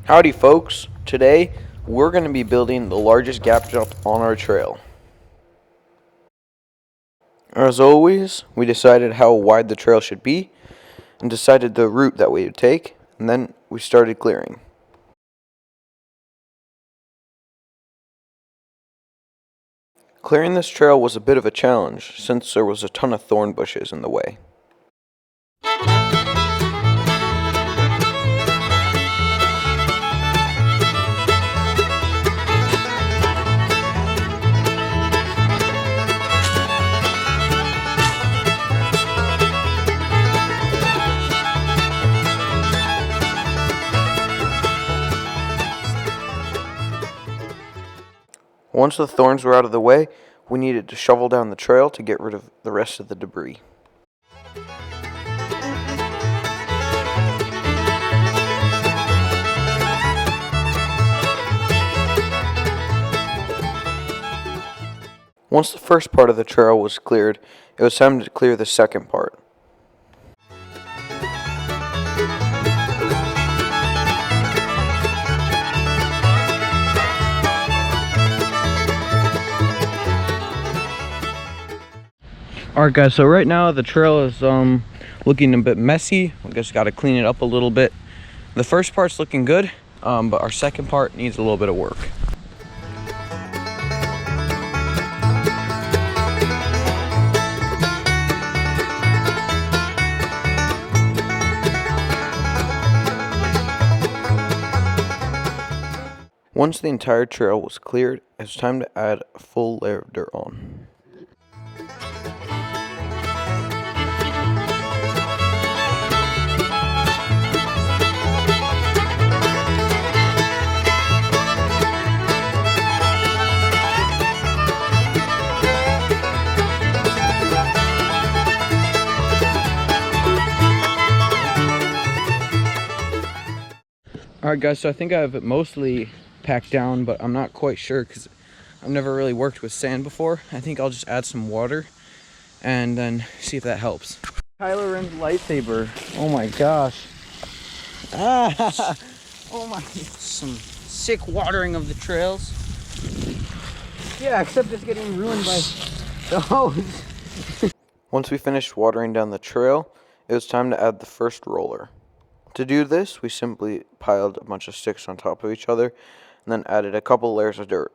Howdy folks, today we're going to be building the largest gap jump on our trail. As always, we decided how wide the trail should be and decided the route that we would take, and then we started clearing. Clearing this trail was a bit of a challenge since there was a ton of thorn bushes in the way. Once the thorns were out of the way, we needed to shovel down the trail to get rid of the rest of the debris. Once the first part of the trail was cleared, it was time to clear the second part. Alright guys, so right now the trail is looking a bit messy. We just got to clean it up a little bit. The first part's looking good, but our second part needs a little bit of work. Once the entire trail was cleared, it's time to add a full layer of dirt on. Alright guys, so I think I have it mostly packed down, but I'm not quite sure because I've never really worked with sand before. I think I'll just add some water and then see if that helps. Kylo Ren's lightsaber. Oh my gosh. Ah! Oh my. Some sick watering of the trails. Yeah, except it's getting ruined by the hose. Once we finished watering down the trail, it was time to add the first roller. To do this, we simply piled a bunch of sticks on top of each other and then added a couple layers of dirt.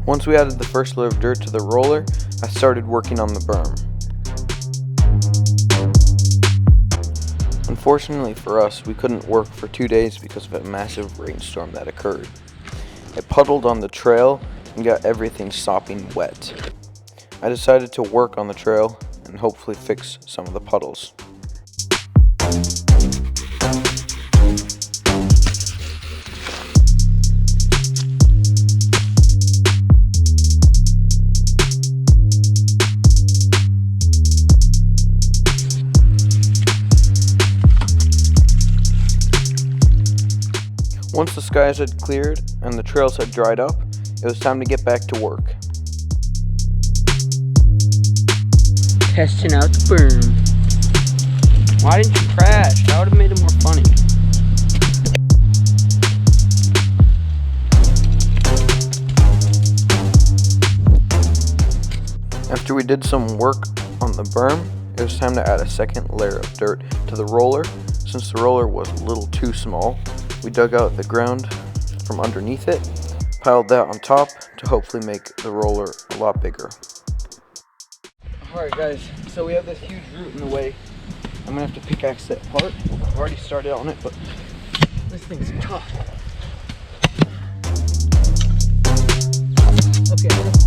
Once we added the first layer of dirt to the roller, I started working on the berm. Unfortunately for us, we couldn't work for 2 days because of a massive rainstorm that occurred. It puddled on the trail and got everything sopping wet. I decided to work on the trail and hopefully fix some of the puddles. Once the skies had cleared and the trails had dried up, it was time to get back to work. Testing out the berm. Why didn't you crash? That would have made it more funny. After we did some work on the berm, it was time to add a second layer of dirt to the roller. Since the roller was a little too small, we dug out the ground from underneath it, piled that on top to hopefully make the roller a lot bigger. Alright guys, so we have this huge root in the way. I'm gonna have to pickaxe it apart. I've already started on it, but this thing's tough. Okay.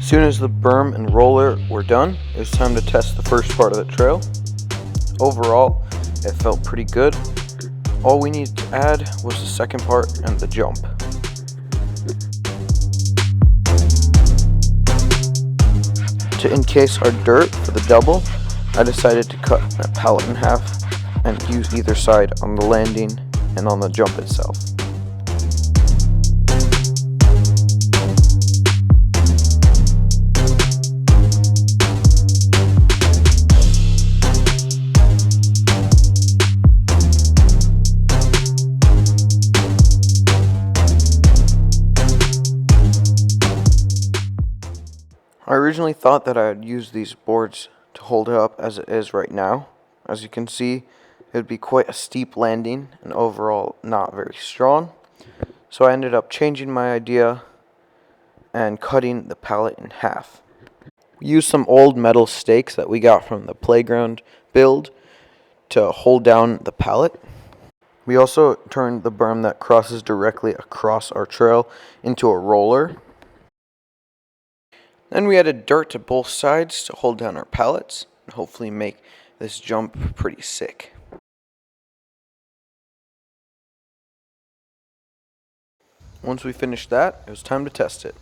soon as the berm and roller were done, it was time to test the first part of the trail. Overall, it felt pretty good. All we needed to add was the second part and the jump. To encase our dirt for the double, I decided to cut that pallet in half and use either side on the landing and on the jump itself. I originally thought that I would use these boards to hold it up as it is right now. As you can see, it would be quite a steep landing and overall not very strong. So I ended up changing my idea and cutting the pallet in half. We used some old metal stakes that we got from the playground build to hold down the pallet. We also turned the berm that crosses directly across our trail into a roller. Then we added dirt to both sides to hold down our pallets and hopefully make this jump pretty sick. Once we finished that, it was time to test it.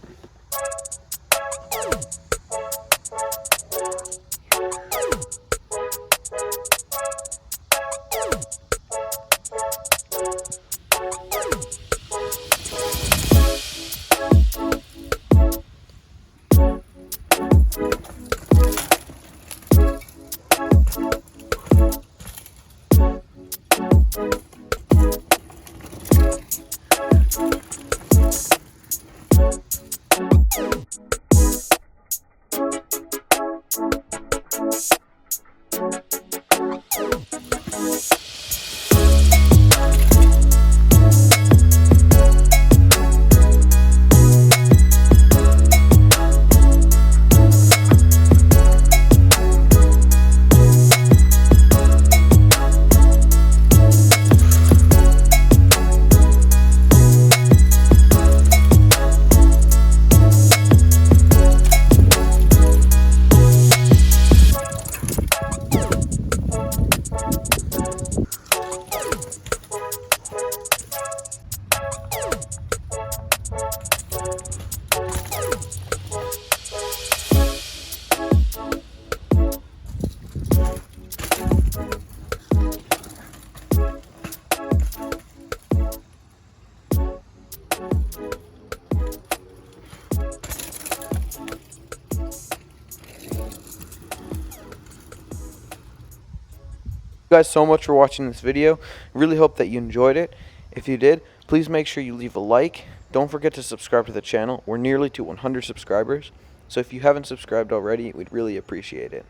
Thank you guys so much for watching this video. I really hope that you enjoyed it. If you did, please make sure you leave a like. Don't forget to subscribe to the channel. We're nearly to 100 subscribers, so if you haven't subscribed already, we'd really appreciate it.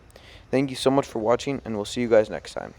Thank you so much for watching, and we'll see you guys next time.